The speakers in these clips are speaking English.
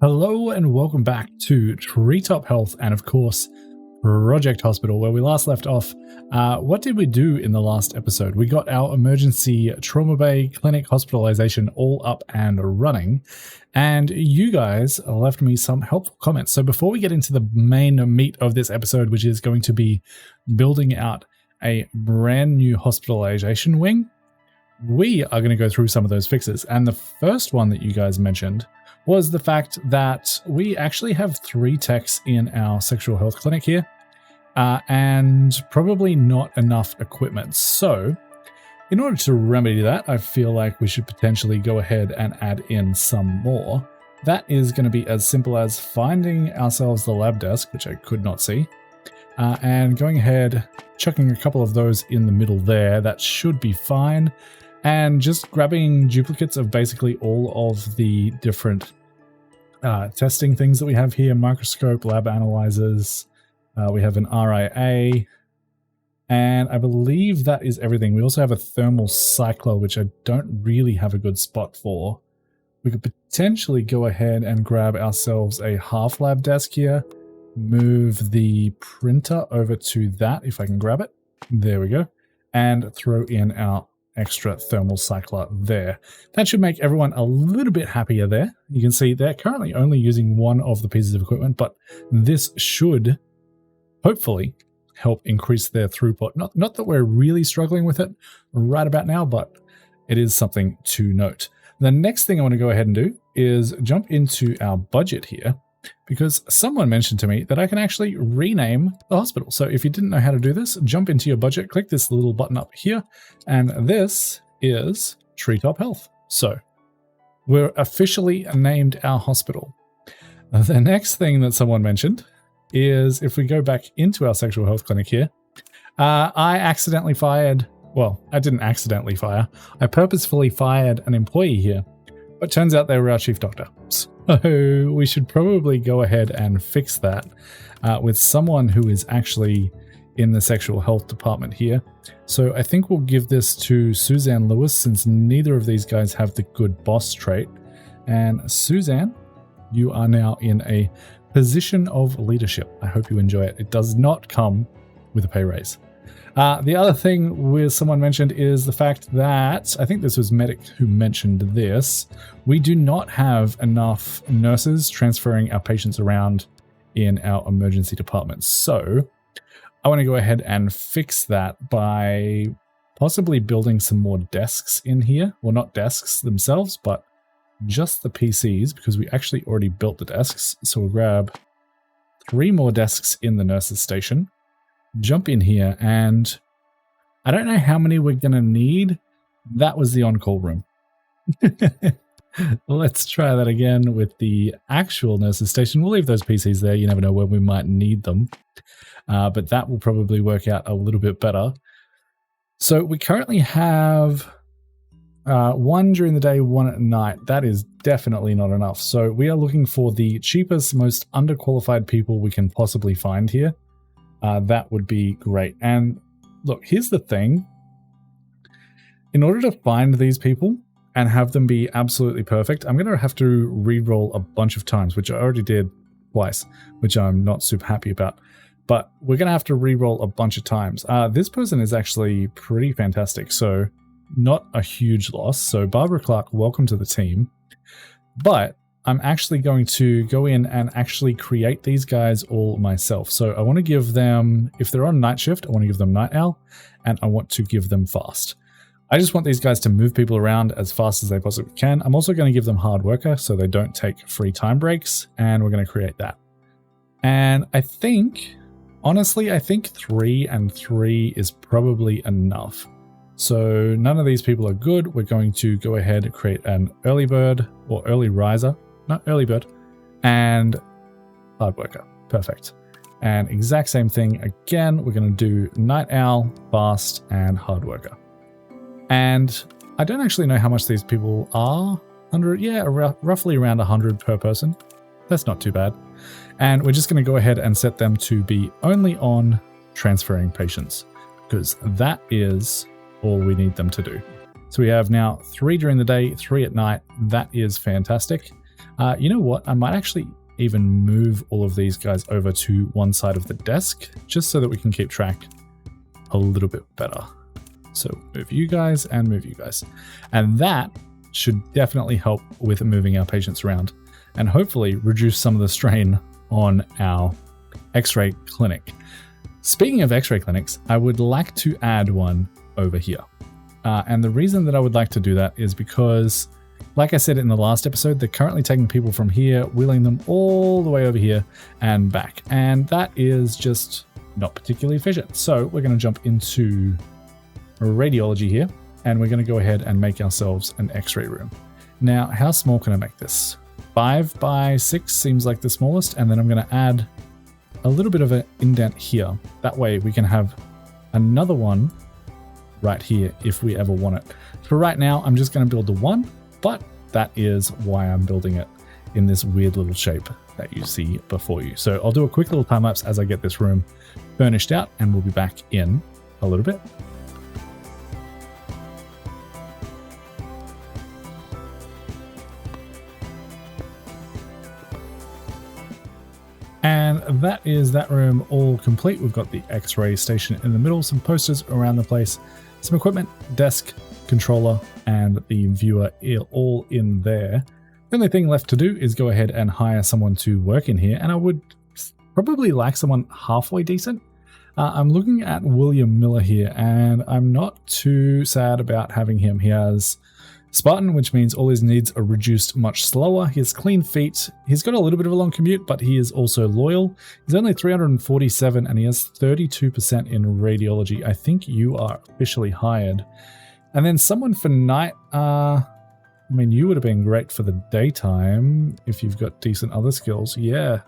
Hello and welcome back to Treetop Health and of course Project Hospital, where we last left off. What did we do in the last episode? We got our emergency trauma bay clinic hospitalization all up and running, and you guys left me some helpful comments. So before we get into the main meat of this episode, which is going to be building out a brand new hospitalization wing, we are going to go through some of those fixes. And the first one that you guys mentioned was the fact that we actually have 3 techs in our sexual health clinic here, and probably not enough equipment. So in order to remedy that, I feel like we should potentially go ahead and add in some more. That is going to be as simple as finding ourselves the lab desk, which I could not see, and going ahead, chucking a couple of those in the middle there. That should be fine. And just grabbing duplicates of basically all of the different testing things that we have here: microscope, lab analyzers, we have an RIA, and I believe that is everything. We also have a thermal cycler, which I don't really have a good spot for. We could potentially go ahead and grab ourselves a half lab desk here, move the printer over to that, if I can grab it. There we go. And throw in our extra thermal cycler there. That should make everyone a little bit happier there. You can see they're currently only using one of the pieces of equipment, but this should hopefully help increase their throughput. Not that we're really struggling with it right about now, but it is something to note. The next thing I want to go ahead and do is jump into our budget here, because someone mentioned to me that I can actually rename the hospital. So if you didn't know how to do this, jump into your budget, click this little button up here, and this is Treetop Health. So we're officially named our hospital. The next thing that someone mentioned is if we go back into our sexual health clinic here, I accidentally fired, well, I didn't accidentally fire, I purposefully fired an employee here, but turns out they were our chief doctor. So we should probably go ahead and fix that with someone who is actually in the sexual health department here. So I think we'll give this to Suzanne Lewis, since neither of these guys have the good boss trait. And Suzanne, you are now in a position of leadership. I hope you enjoy it. It does not come with a pay raise. The other thing someone mentioned is the fact that, I think this was Medic who mentioned this, we do not have enough nurses transferring our patients around in our emergency department. So I want to go ahead and fix that by possibly building some more desks in here. Well, not desks themselves, but just the PCs, because we actually already built the desks. So we'll grab 3 more desks in the nurses station, jump in here, and I don't know how many we're going to need. That was the on-call room. Let's try that again with the actual nurses station. We'll leave those PCs there. You never know when we might need them. But that will probably work out a little bit better. So we currently have 1 during the day, 1 at night. That is definitely not enough. So we are looking for the cheapest, most underqualified people we can possibly find here. That would be great. And look, here's the thing. In order to find these people and have them be absolutely perfect, I'm going to have to re-roll a bunch of times, which I already did twice, which I'm not super happy about. But we're going to have to re-roll a bunch of times. This person is actually pretty fantastic, so not a huge loss. So Barbara Clark, welcome to the team. But I'm actually going to go in and actually create these guys all myself. So I want to give them, if they're on night shift, I want to give them night owl, and I want to give them fast. I just want these guys to move people around as fast as they possibly can. I'm also going to give them hard worker so they don't take free time breaks, and we're going to create that. And I think, honestly, I think 3 and 3 is probably enough. So none of these people are good. We're going to go ahead and create an early bird or early riser. Not early bird, and hard worker. Perfect. And exact same thing again. We're going to do night owl, fast, and hard worker. And I don't actually know how much these people are. 100, yeah, roughly around 100 per person. That's not too bad. And we're just going to go ahead and set them to be only on transferring patients, because that is all we need them to do. So we have now 3 during the day, 3 at night. That is fantastic. You know what? I might actually even move all of these guys over to one side of the desk, just so that we can keep track a little bit better. So move you guys and move you guys. And that should definitely help with moving our patients around and hopefully reduce some of the strain on our X-ray clinic. Speaking of X-ray clinics, I would like to add one over here. And the reason that I would like to do that is because, like I said in the last episode, they're currently taking people from here, wheeling them all the way over here and back. And that is just not particularly efficient. So we're going to jump into radiology here, and we're going to go ahead and make ourselves an X-ray room. Now, how small can I make this? 5 by 6 seems like the smallest, and then I'm going to add a little bit of an indent here. That way we can have another one right here if we ever want it. For right now, I'm just going to build the one, but that is why I'm building it in this weird little shape that you see before you. So I'll do a quick little time lapse as I get this room furnished out, and we'll be back in a little bit. And that is that room all complete. We've got the X-ray station in the middle, some posters around the place, some equipment, desk, controller, and the viewer all in there. The only thing left to do is go ahead and hire someone to work in here, and I would probably like someone halfway decent. I'm looking at William Miller here, and I'm not too sad about having him. He has Spartan, which means all his needs are reduced much slower. He has clean feet. He's got a little bit of a long commute, but he is also loyal. He's only 347 and he has 32% in radiology. I think you are officially hired. And then someone for night, I mean, you would have been great for the daytime if you've got decent other skills. Yeah.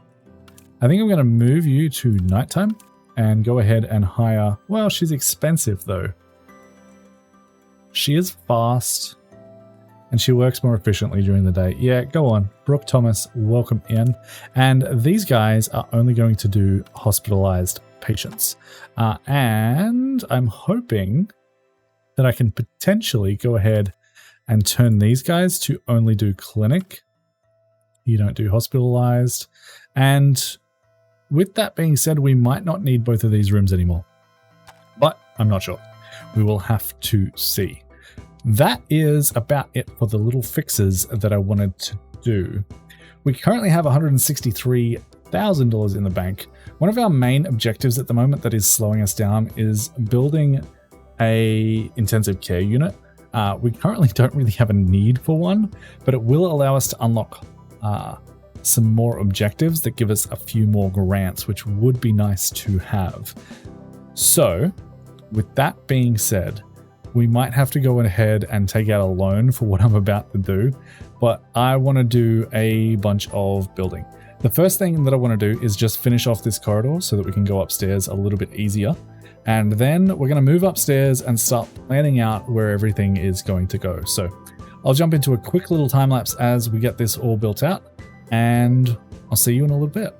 I think I'm going to move you to nighttime and go ahead and hire, well, she's expensive though. She is fast. And she works more efficiently during the day. Yeah, go on. Brooke Thomas, welcome in. And these guys are only going to do hospitalized patients. And I'm hoping that I can potentially go ahead and turn these guys to only do clinic. You don't do hospitalized. And with that being said, we might not need both of these rooms anymore. But I'm not sure. We will have to see. That is about it for the little fixes that I wanted to do. We currently have $163,000 in the bank. One of our main objectives at the moment that is slowing us down is building a intensive care unit. We currently don't really have a need for one, but it will allow us to unlock some more objectives that give us a few more grants, which would be nice to have. So, with that being said, we might have to go ahead and take out a loan for what I'm about to do, but I want to do a bunch of building. The first thing that I want to do is just finish off this corridor so that we can go upstairs a little bit easier. And then we're going to move upstairs and start planning out where everything is going to go. So I'll jump into a quick little time lapse as we get this all built out, and I'll see you in a little bit.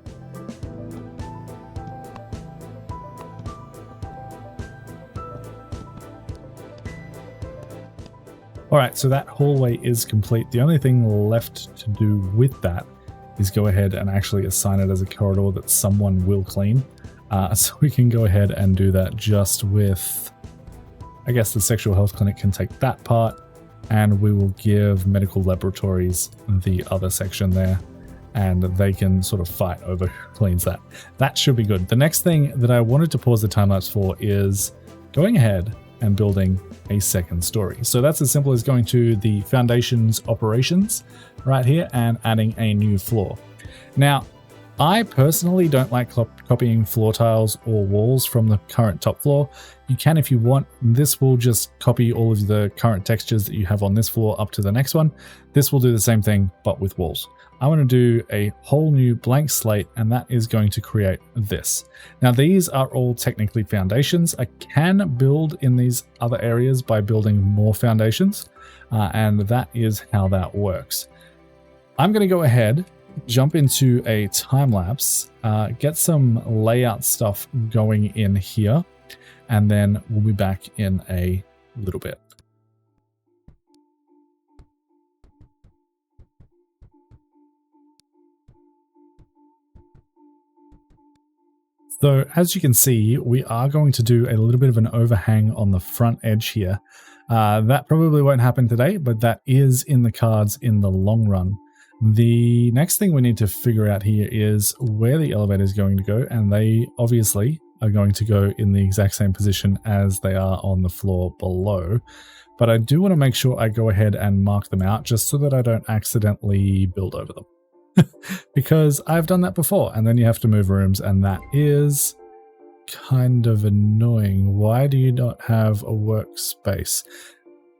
All right, so that hallway is complete. The only thing left to do with that is go ahead and actually assign it as a corridor that someone will clean. So we can go ahead and do that just with, I guess the sexual health clinic can take that part, and we will give medical laboratories the other section there, and they can sort of fight over who cleans that. That should be good. The next thing that I wanted to pause the time lapse for is going ahead and building a second story. So that's as simple as going to the foundations operations right here and adding a new floor. Now, I personally don't like copying floor tiles or walls from the current top floor. You can if you want. This will just copy all of the current textures that you have on this floor up to the next one. This will do the same thing, but with walls. I want to do a whole new blank slate, and that is going to create this. Now, these are all technically foundations. I can build in these other areas by building more foundations, and that is how that works. I'm going to go ahead, jump into a time lapse, get some layout stuff going in here, and then we'll be back in a little bit. So as you can see, we are going to do a little bit of an overhang on the front edge here. That probably won't happen today, but that is in the cards in the long run. The next thing we need to figure out here is where the elevator is going to go, and they obviously are going to go in the exact same position as they are on the floor below. But I do want to make sure I go ahead and mark them out just so that I don't accidentally build over them. Because I've done that before, and then you have to move rooms, and that is kind of annoying. Why do you not have a workspace?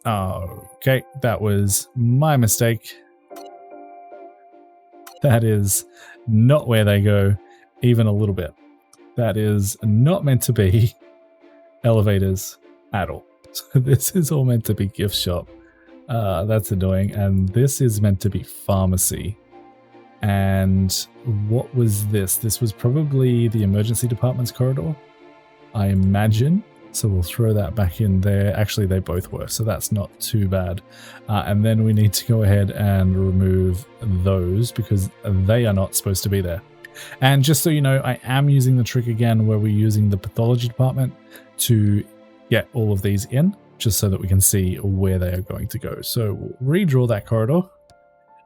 Oh, okay, that was my mistake. That is not where they go, even a little bit. That is not meant to be elevators at all. So this is all meant to be gift shop. That's annoying. And this is meant to be pharmacy. And what was this? This was probably the emergency department's corridor, I imagine. So we'll throw that back in there. Actually, they both were, so that's not too bad. And then we need to go ahead and remove those because they are not supposed to be there. And just so you know, I am using the trick again where we're using the pathology department to get all of these in, just so that we can see where they are going to go. So we'll redraw that corridor.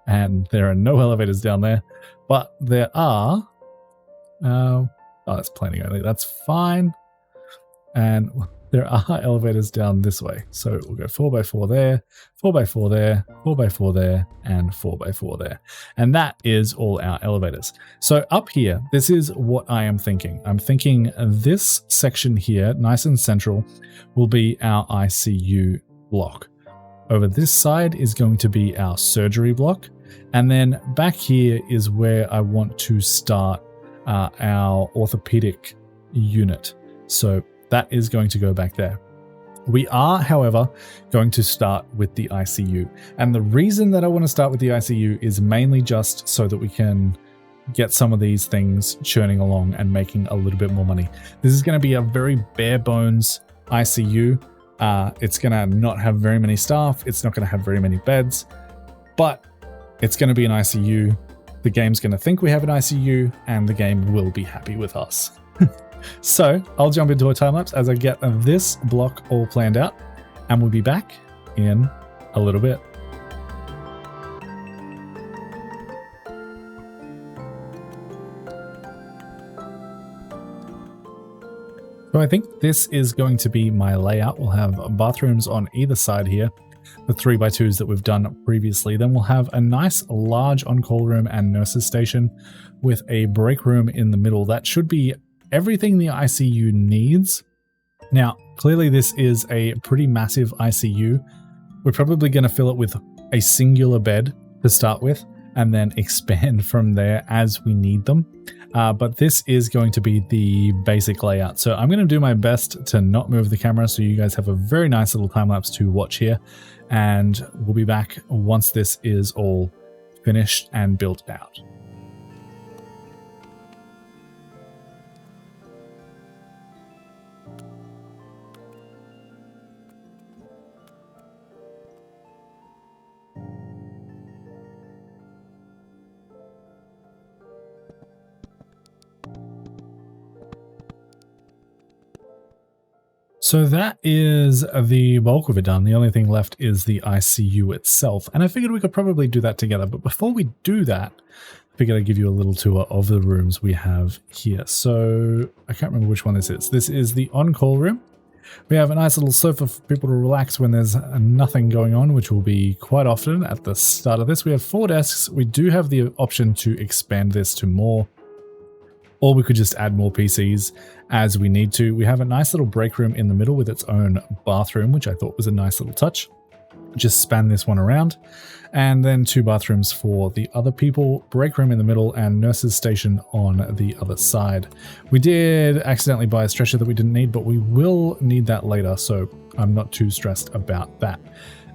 And there are no elevators down there, but there are, oh, that's planning only, that's fine. And there are elevators down this way. So we'll go 4x4 there, 4x4 there, 4x4 there, and 4x4 there. And that is all our elevators. So up here, this is what I am thinking. I'm thinking this section here, nice and central, will be our ICU block. Over this side is going to be our surgery block. And then back here is where I want to start our orthopedic unit. So that is going to go back there. We are, however, going to start with the ICU. And the reason that I want to start with the ICU is mainly just so that we can get some of these things churning along and making a little bit more money. This is going to be a very bare bones ICU. It's going to not have very many staff. It's not going to have very many beds, but it's going to be an ICU. The game's going to think we have an ICU, and the game will be happy with us. So I'll jump into a time lapse as I get this block all planned out, and we'll be back in a little bit. So I think this is going to be my layout. We'll have bathrooms on either side here, the 3x2s that we've done previously. Then we'll have a nice large on-call room and nurses station with a break room in the middle. That should be everything the ICU needs. Now, clearly this is a pretty massive ICU. We're probably going to fill it with a singular bed to start with, and then expand from there as we need them. But this is going to be the basic layout. So I'm going to do my best to not move the camera so you guys have a very nice little time lapse to watch here. And we'll be back once this is all finished and built out. So that is the bulk of it done. The only thing left is the ICU itself. And I figured we could probably do that together. But before we do that, I figured I'd give you a little tour of the rooms we have here. So I can't remember which one this is. This is the on-call room. We have a nice little sofa for people to relax when there's nothing going on, which will be quite often at the start of this. We have 4 desks. We do have the option to expand this to more, or we could just add more PCs as we need to. We have a nice little break room in the middle with its own bathroom, which I thought was a nice little touch. Just span this one around. And then 2 bathrooms for the other people, break room in the middle, and nurses station on the other side. We did accidentally buy a stretcher that we didn't need, but we will need that later, so I'm not too stressed about that.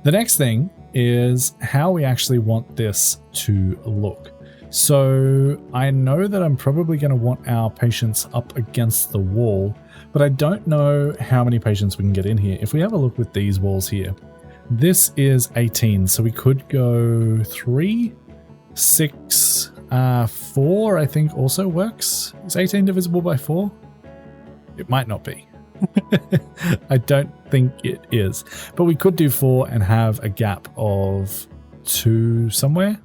The next thing is how we actually want this to look. So I know that I'm probably going to want our patients up against the wall, but I don't know how many patients we can get in here. If we have a look with these walls here, this is 18, so we could go 3, 6, 4 I think also works. Is 18 divisible by 4? It might not be. I don't think it is. But we could do 4 and have a gap of 2 somewhere.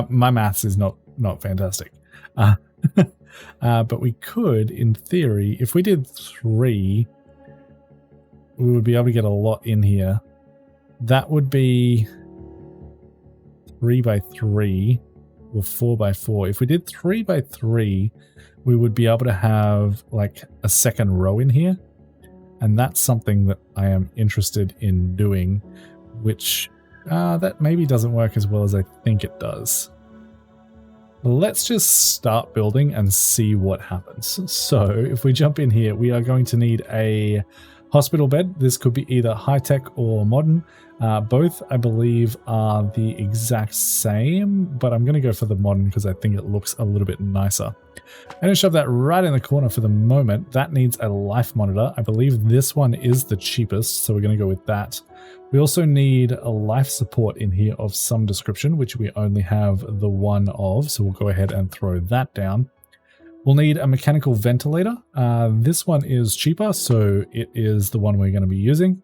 My maths is not fantastic. But we could, in theory, if we did 3, we would be able to get a lot in here. That would be 3 by 3 or 4 by 4. If we did 3 by 3, we would be able to have like a second row in here. And that's something that I am interested in doing, which that maybe doesn't work as well as I think it does. Let's just start building and see what happens. So if we jump in here, we are going to need a hospital bed. This could be either high-tech or modern. Both, I believe, are the exact same, but I'm going to go for the modern because I think it looks a little bit nicer. I'm going to shove that right in the corner for the moment. That needs a life monitor. I believe this one is the cheapest, so we're going to go with that. We also need a life support in here of some description, which we only have the one of, so we'll go ahead and throw that down. We'll need a mechanical ventilator. This one is cheaper, so it is the one we're going to be using.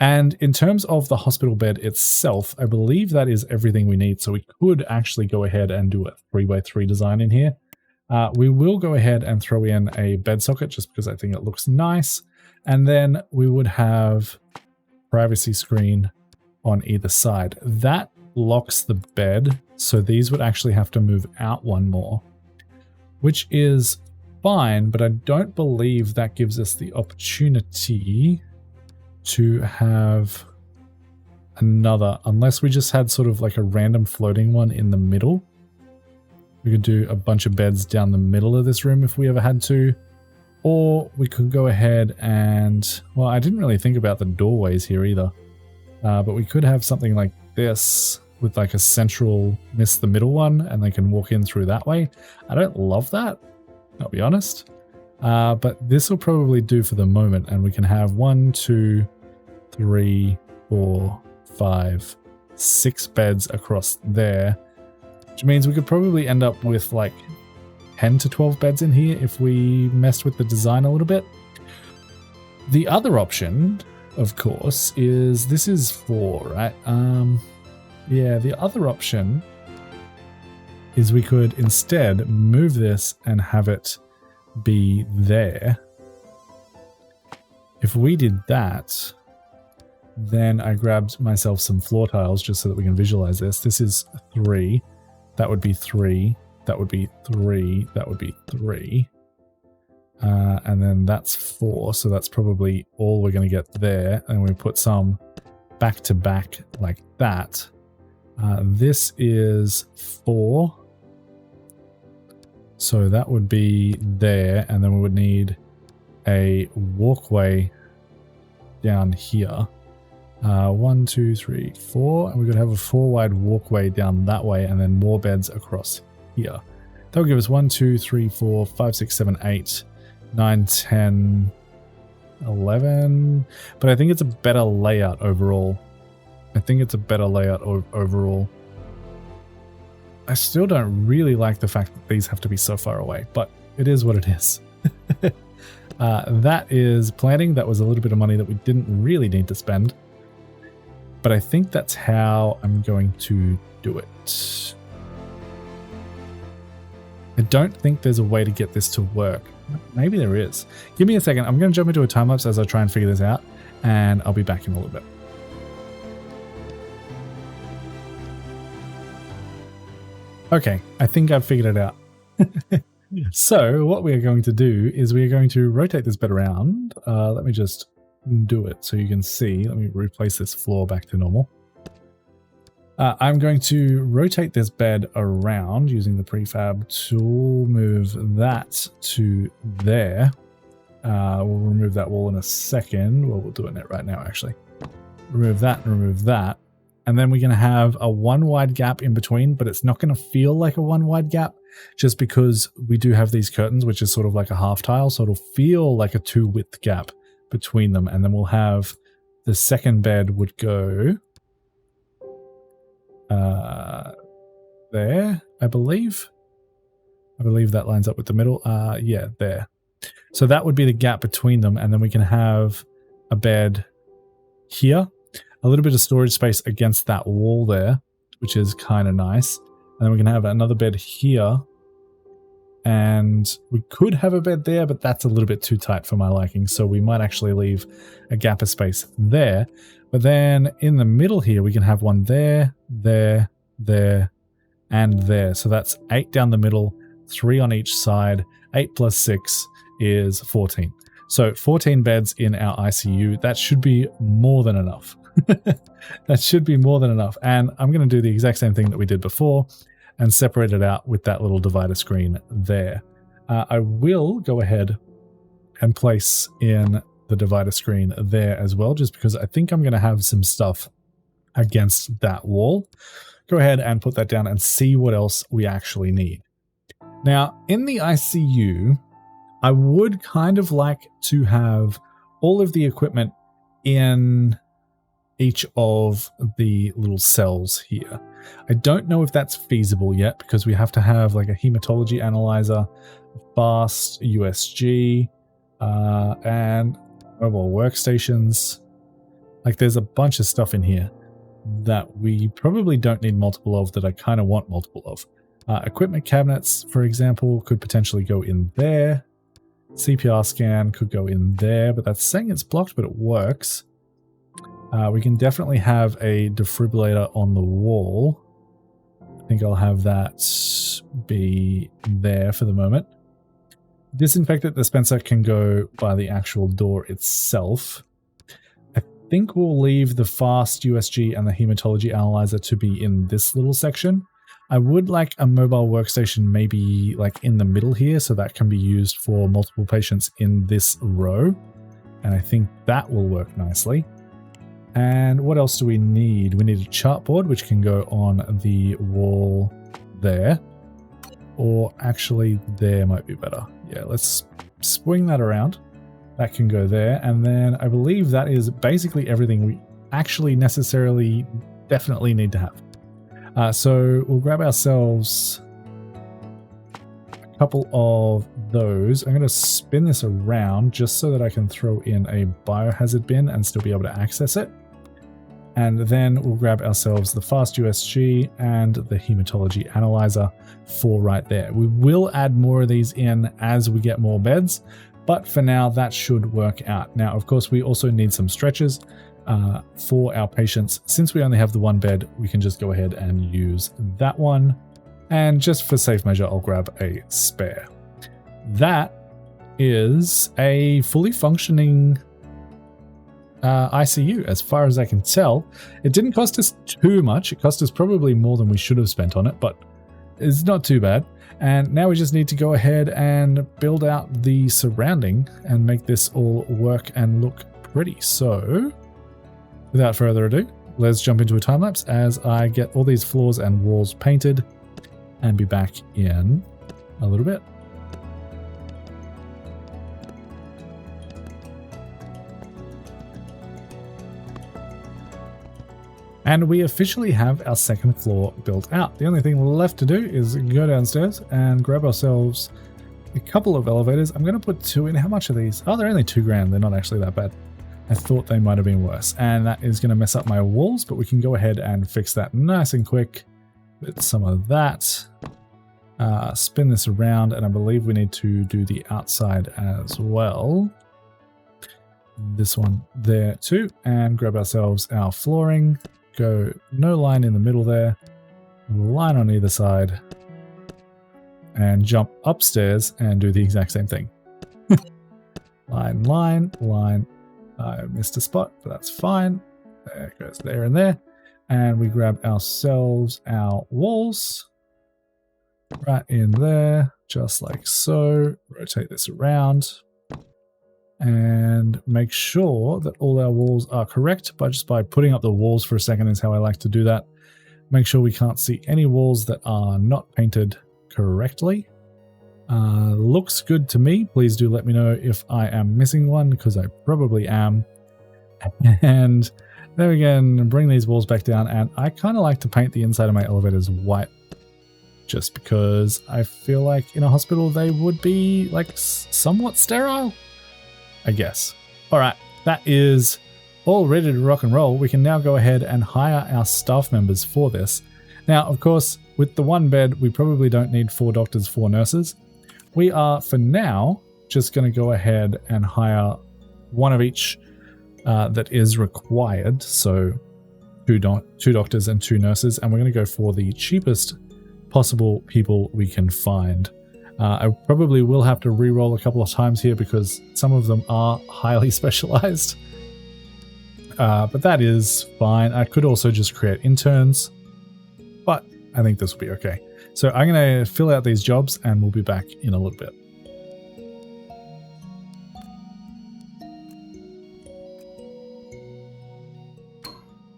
And in terms of the hospital bed itself, I believe that is everything we need, so we could actually go ahead and do a 3x3 design in here. We will go ahead and throw in a bed socket just because I think it looks nice. And then we would have privacy screen on either side. That locks the bed, so these would actually have to move out one more, which is fine, but I don't believe that gives us the opportunity to have another, unless we just had sort of like a random floating one in the middle. We could do a bunch of beds down the middle of this room if we ever had to. Or we could go ahead and, well, I didn't really think about the doorways here either. But we could have something like this with like a central miss the middle one and they can walk in through that way. I don't love that, I'll be honest. But this will probably do for the moment. And we can have 1, 2, 3, 4, 5, 6 beds across there. Which means we could probably end up with like 10 to 12 beds in here if we messed with the design a little bit. The other option, of course, is this is 4, right? Yeah, the other option is we could instead move this and have it be there. If we did that, then I grabbed myself some floor tiles just so that we can visualize this. This is 3. That would be 3. That would be 3. That would be 3. And then that's 4. So that's probably all we're going to get there. And we put some back to back like that. This is 4. So that would be there. And then we would need a walkway down here. 1, 2, 3, 4. And we could have a 4 wide walkway down that way and then more beds across here. That will give us 1, 2, 3, 4, 5, 6, 7, 8, 9, 10, 11. But I think it's a better layout overall. Overall. I still don't really like the fact that these have to be so far away, but it is what it is. That is planning. That was a little bit of money that we didn't really need to spend. But I think that's how I'm going to do it. I don't think there's a way to get this to work. Maybe there is. Give me a second. I'm going to jump into a time lapse as I try and figure this out, and I'll be back in a little bit. Okay, I think I've figured it out. So what we're going to do is we're going to rotate this bed around. Let me just do it so you can see. Let me replace this floor back to normal. I'm going to rotate this bed around using the prefab tool, move that to there. We'll remove that wall in a second. Well, we'll do it right now, actually. Remove that and remove that. And then we're going to have a 1 wide gap in between, but it's not going to feel like a 1 wide gap just because we do have these curtains, which is sort of like a half tile. So it'll feel like a 2 width gap between them. And then we'll have the second bed would go there, I believe. I believe that lines up with the middle. Yeah, there. So that would be the gap between them. And then we can have a bed here, a little bit of storage space against that wall there, which is kind of nice. And then we can have another bed here. And we could have a bed there, but that's a little bit too tight for my liking. So we might actually leave a gap of space there. But then in the middle here, we can have one there, there, there, and there. So that's 8 down the middle, 3 on each side. 8 plus 6 is 14. So 14 beds in our ICU. That should be more than enough. That should be more than enough. And I'm going to do the exact same thing that we did before and separate it out with that little divider screen there. I will go ahead and place in the divider screen there as well, just because I think I'm going to have some stuff against that wall. Go ahead and put that down and see what else we actually need. Now, in the ICU, I would kind of like to have all of the equipment in each of the little cells here. I don't know if that's feasible yet because we have to have like a hematology analyzer, fast USG, and mobile workstations. Like there's a bunch of stuff in here that we probably don't need multiple of that I kind of want multiple of. Equipment cabinets, for example, could potentially go in there. CPR scan could go in there, but that's saying it's blocked, but it works. We can definitely have a defibrillator on the wall. I think I'll have that be there for the moment. Disinfectant dispenser can go by the actual door itself. I think we'll leave the fast USG and the hematology analyzer to be in this little section. I would like a mobile workstation maybe like in the middle here, so that can be used for multiple patients in this row. And I think that will work nicely. And what else do we need? We need a chartboard, which can go on the wall there. Or actually, there might be better. Yeah, let's swing that around. That can go there. And then I believe that is basically everything we actually necessarily definitely need to have. So we'll grab ourselves a couple of those. I'm going to spin this around just so that I can throw in a biohazard bin and still be able to access it. And then we'll grab ourselves the fast USG and the hematology analyzer for right there. We will add more of these in as we get more beds, but for now that should work out. Now, of course, we also need some stretchers for our patients. Since we only have the one bed, we can just go ahead and use that one. And just for safe measure, I'll grab a spare. That is a fully functioning ICU, as far as I can tell. It didn't cost us too much. It cost us probably more than we should have spent on it, but it's not too bad. And now we just need to go ahead and build out the surrounding and make this all work and look pretty. So without further ado, let's jump into a time lapse as I get all these floors and walls painted and be back in a little bit. And we officially have our second floor built out. The only thing left to do is go downstairs and grab ourselves a couple of elevators. I'm going to put 2 in. How much are these? Oh, they're only $2,000. They're not actually that bad. I thought they might have been worse. And that is going to mess up my walls, but we can go ahead and fix that nice and quick with some of that. Spin this around, and I believe we need to do the outside as well. This one there too. And grab ourselves our flooring. Go no line in the middle there, line on either side, and jump upstairs and do the exact same thing. Line, line, line. I missed a spot, but that's fine. There it goes, there and there. And we grab ourselves our walls right in there, just like so. Rotate this around. And make sure that all our walls are correct by putting up the walls for a second is how I like to do that. Make sure we can't see any walls that are not painted correctly. Looks good to me. Please do let me know if I am missing one, because I probably am. And then we can bring these walls back down, and I kind of like to paint the inside of my elevators white. just because I feel like in a hospital they would be like somewhat sterile, I guess. All right, that is all ready to rock and roll. We can now go ahead and hire our staff members for this. Now, of course, with the one bed, we probably don't need 4 doctors, 4 nurses. We are, for now, just going to go ahead and hire one of each that is required. So 2 doctors and 2 nurses, and we're going to go for the cheapest possible people we can find. I probably will have to re-roll a couple of times here because some of them are highly specialized. But that is fine. I could also just create interns, but I think this will be okay. So I'm going to fill out these jobs and we'll be back in a little bit.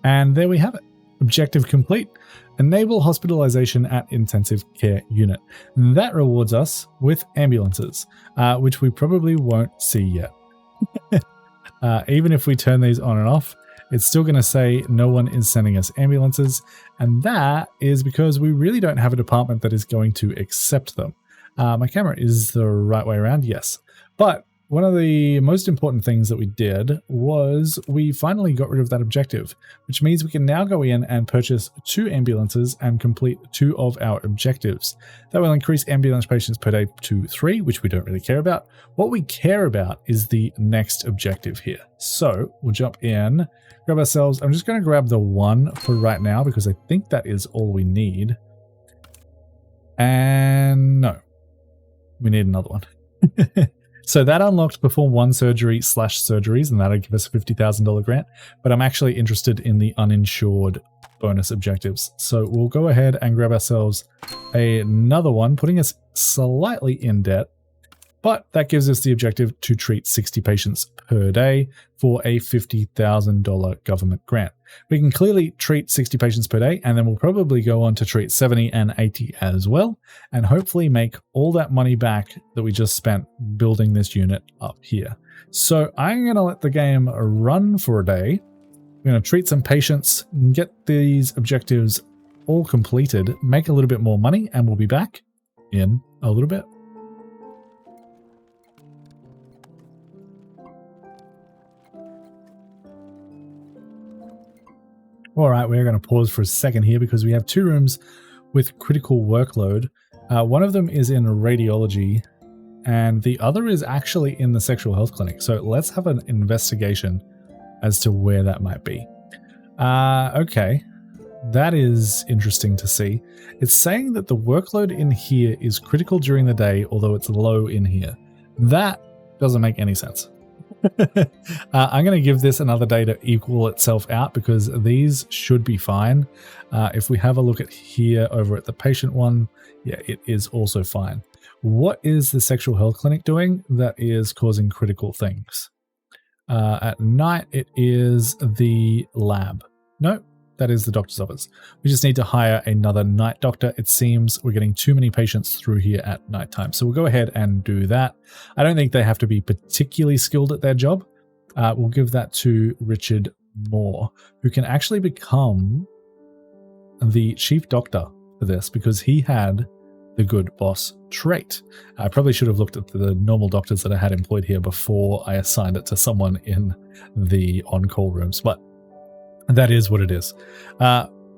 And there we have it. Objective complete. Enable hospitalization at intensive care unit. That rewards us with ambulances, which we probably won't see yet. Even if we turn these on and off, it's still going to say no one is sending us ambulances. And that is because we really don't have a department that is going to accept them. My camera is the right way around, yes. But one of the most important things that we did was we finally got rid of that objective, which means we can now go in and purchase 2 ambulances and complete 2 of our objectives. That will increase ambulance patients per day to 3, which we don't really care about. What we care about is the next objective here. So we'll jump in, grab ourselves. I'm just going to grab the 1 for right now because I think that is all we need. And no, we need another one. So that unlocked perform 1 surgery/surgeries, and that'll give us a $50,000 grant. But I'm actually interested in the uninsured bonus objectives. So we'll go ahead and grab ourselves another one, putting us slightly in debt. But that gives us the objective to treat 60 patients per day for a $50,000 government grant. We can clearly treat 60 patients per day, and then we'll probably go on to treat 70 and 80 as well, and hopefully make all that money back that we just spent building this unit up here. So I'm going to let the game run for a day. I'm going to treat some patients, get these objectives all completed, make a little bit more money, and we'll be back in a little bit. All right, we're going to pause for a second here because we have 2 rooms with critical workload. One of them is in radiology and the other is actually in the sexual health clinic. So let's have an investigation as to where that might be. Okay, that is interesting to see. It's saying that the workload in here is critical during the day, although it's low in here. That doesn't make any sense. I'm going to give this another day to equal itself out because these should be fine. If we have a look at here over at the patient one, yeah, it is also fine. What is the sexual health clinic doing that is causing critical things? At night, it is the lab. No, that is the doctor's office. We just need to hire another night doctor. It seems we're getting too many patients through here at nighttime. So we'll go ahead and do that. I don't think they have to be particularly skilled at their job. We'll give that to Richard Moore, who can actually become the chief doctor for this because he had the good boss trait. I probably should have looked at the normal doctors that I had employed here before I assigned it to someone in the on-call rooms, but that is what it is.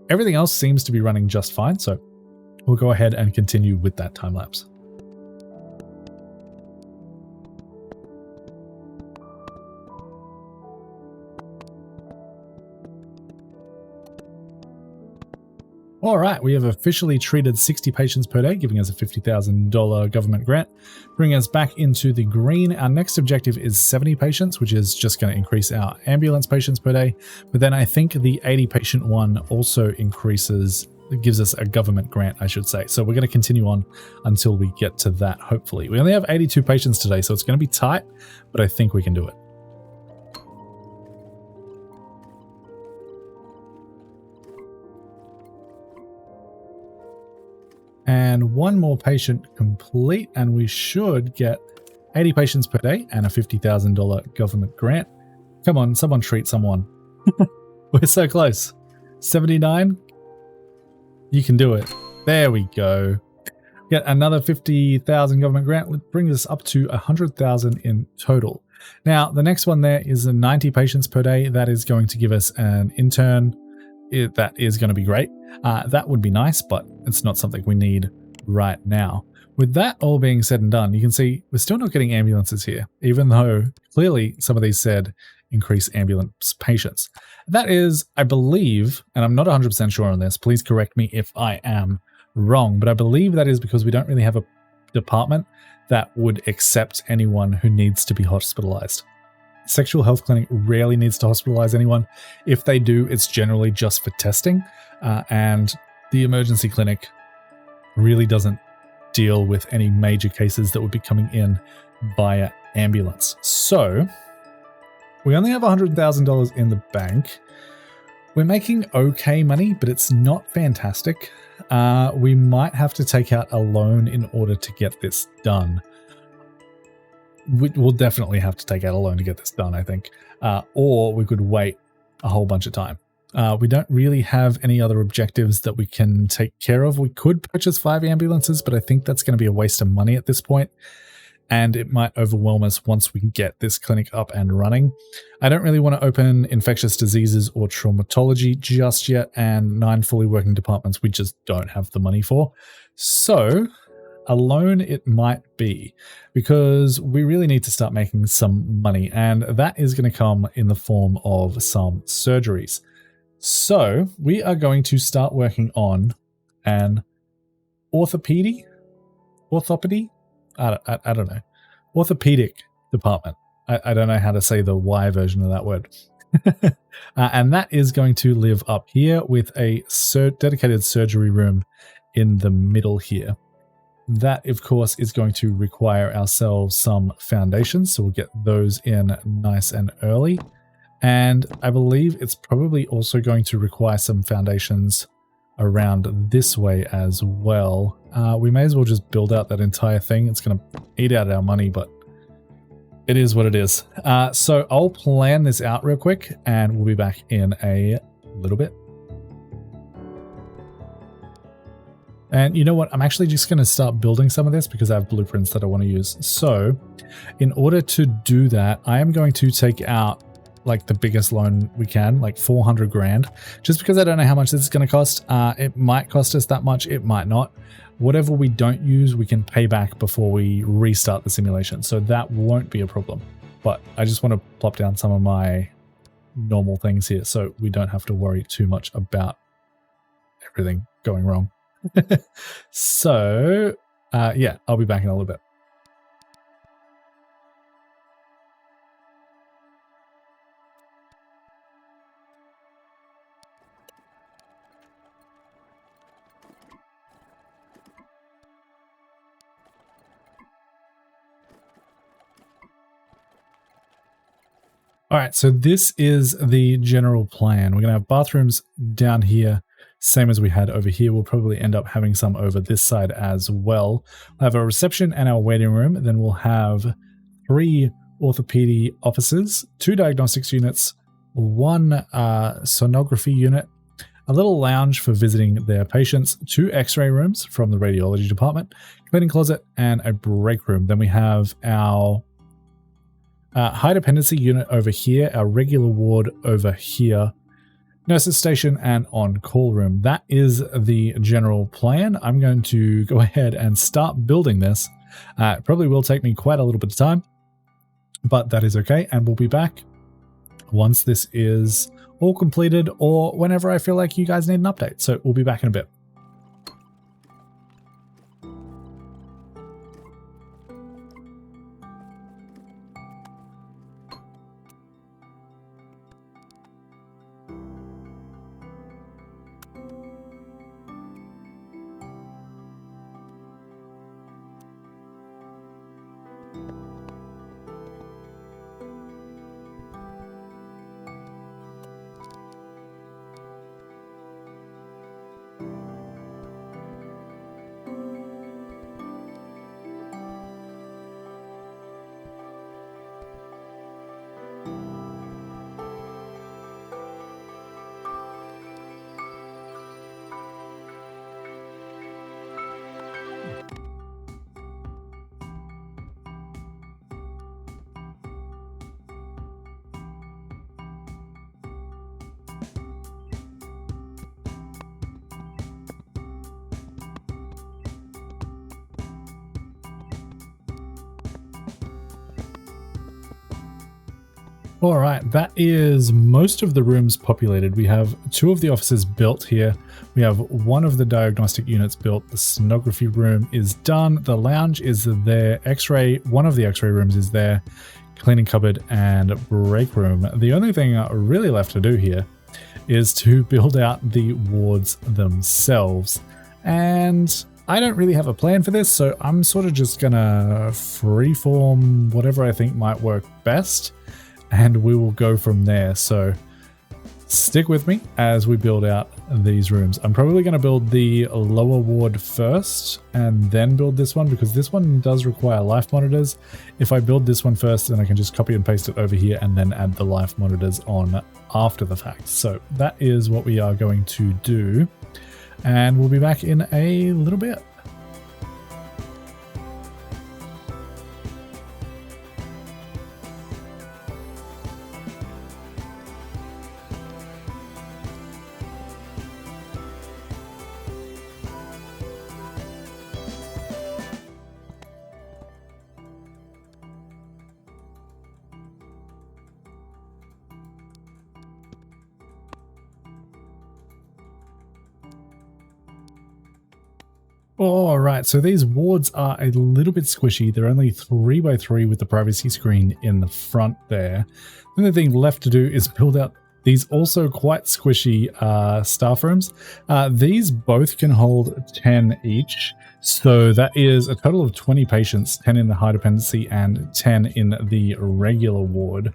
Everything else seems to be running just fine, so we'll go ahead and continue with that time lapse. All right, we have officially treated 60 patients per day, giving us a $50,000 government grant, bringing us back into the green. Our next objective is 70 patients, which is just going to increase our ambulance patients per day. But then I think the 80 patient one also increases, it gives us a government grant, I should say. So we're going to continue on until we get to that, hopefully. We only have 82 patients today, so it's going to be tight, but I think we can do it. And one more patient complete, and we should get 80 patients per day and a $50,000 government grant. Come on, someone treat someone. We're so close. 79? You can do it. There we go. Get another 50,000 government grant, brings us up to 100,000 in total. Now, the next one there is 90 patients per day. That is going to give us an intern. That is going to be great. That would be nice, but it's not something we need right now. With that all being said and done, you can see we're still not getting ambulances here, even though clearly some of these said increase ambulance patients. That is, I believe, and I'm not 100% sure on this, please correct me if I am wrong, but I believe that is because we don't really have a department that would accept anyone who needs to be hospitalized. Sexual health clinic rarely needs to hospitalize anyone. If they do, it's generally just for testing, and the emergency clinic really doesn't deal with any major cases that would be coming in via ambulance. So we only have $100,000 in the bank. We're making okay money, but it's not fantastic. We might have to take out a loan in order to get this done. We'll definitely have to take out a loan to get this done, I think. Or we could wait a whole bunch of time. We don't really have any other objectives that we can take care of. We could purchase 5 ambulances, but I think that's going to be a waste of money at this point, and it might overwhelm us once we get this clinic up and running. I don't really want to open infectious diseases or traumatology just yet, and 9 fully working departments we just don't have the money for. So a loan it might be, because we really need to start making some money, and that is going to come in the form of some surgeries. So we are going to start working on an orthopedy? I don't know. Orthopedic department. I don't know how to say the Y version of that word. And that is going to live up here with a dedicated surgery room in the middle here. That, of course, is going to require ourselves some foundations, so we'll get those in nice and early. And I believe it's probably also going to require some foundations around this way as well. We may as well just build out that entire thing. It's going to eat out our money, but it is what it is. So I'll plan this out real quick, and we'll be back in a little bit. And you know what? I'm actually just going to start building some of this because I have blueprints that I want to use. So in order to do that, I am going to take out like the biggest loan we can, like 400 grand, just because I don't know how much this is going to cost. It might cost us that much. It might not. Whatever we don't use, we can pay back before we restart the simulation. So that won't be a problem. But I just want to plop down some of my normal things here so we don't have to worry too much about everything going wrong. So, yeah, I'll be back in a little bit. All right, so this is the general plan. We're going to have bathrooms down here, same as we had over here. We'll probably end up having some over this side as well. We'll have a reception and our waiting room. Then we'll have 3 orthopedy offices, 2 diagnostics units, 1 sonography unit, a little lounge for visiting their patients, 2 x-ray rooms from the radiology department, cleaning closet, and a break room. Then we have our high dependency unit over here, our regular ward over here, nurses station, and on-call room. That is the general plan. I'm going to go ahead and start building this. It probably will take me quite a little bit of time, but that is okay, and we'll be back once this is all completed or whenever I feel like you guys need an update. So we'll be back in a bit. All right, that is most of the rooms populated. We have 2 of the offices built here. We have 1 of the diagnostic units built. The sonography room is done. The lounge is there. X-ray, 1 of the X-ray rooms is there. Cleaning cupboard and break room. The only thing really left to do here is to build out the wards themselves. And I don't really have a plan for this, so I'm sort of just gonna freeform whatever I think might work best, and we will go from there. So stick with me as we build out these rooms. I'm probably going to build the lower ward first and then build this one, because this one does require life monitors. If I build this one first, then I can just copy and paste it over here and then add the life monitors on after the fact. So that is what we are going to do, and we'll be back in a little bit. All right, so these wards are a little bit squishy. They're only 3x3 with the privacy screen in the front there. The only thing left to do is build out these also quite squishy staff rooms. These both can hold 10 each. So that is a total of 20 patients, 10 in the high dependency and 10 in the regular ward.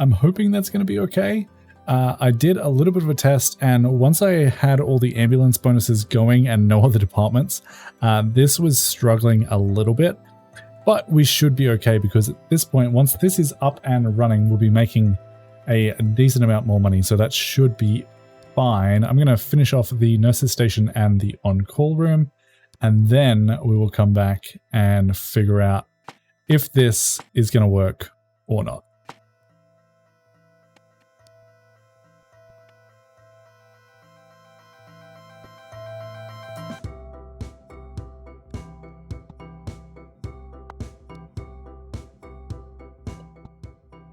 I'm hoping that's going to be okay. I did a little bit of a test, and once I had all the ambulance bonuses going and no other departments, this was struggling a little bit, but we should be okay, because at this point, once this is up and running, we'll be making a decent amount more money, so that should be fine. I'm going to finish off the nurses station and the on-call room, and then we will come back and figure out if this is going to work or not.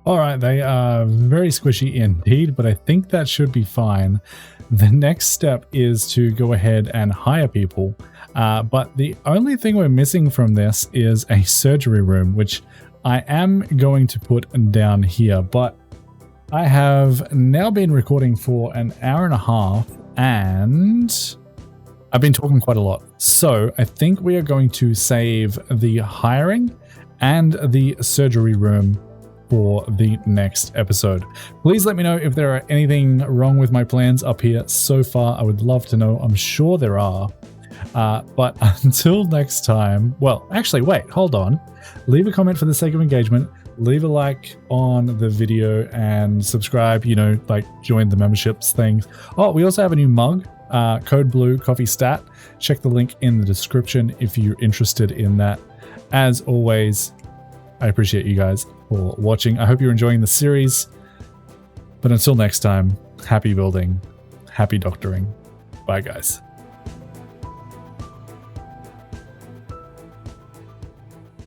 All right, they are very squishy indeed, but I think that should be fine. The next step is to go ahead and hire people, but the only thing we're missing from this is a surgery room, which I am going to put down here, but I have now been recording for an hour and a half, and I've been talking quite a lot. So I think we are going to save the hiring and the surgery room for the next episode. Please let me know if there are anything wrong with my plans up here so far. I would love to know. I'm sure there are. But until next time, well, actually, wait, hold on. Leave a comment for the sake of engagement. Leave a like on the video and subscribe, you know, like join the memberships things. Oh, we also have a new mug, Code Blue Coffee Stat. Check the link in the description if you're interested in that. As always, I appreciate you guys for watching. I hope you're enjoying the series. But until next time, happy building, happy doctoring. Bye, guys.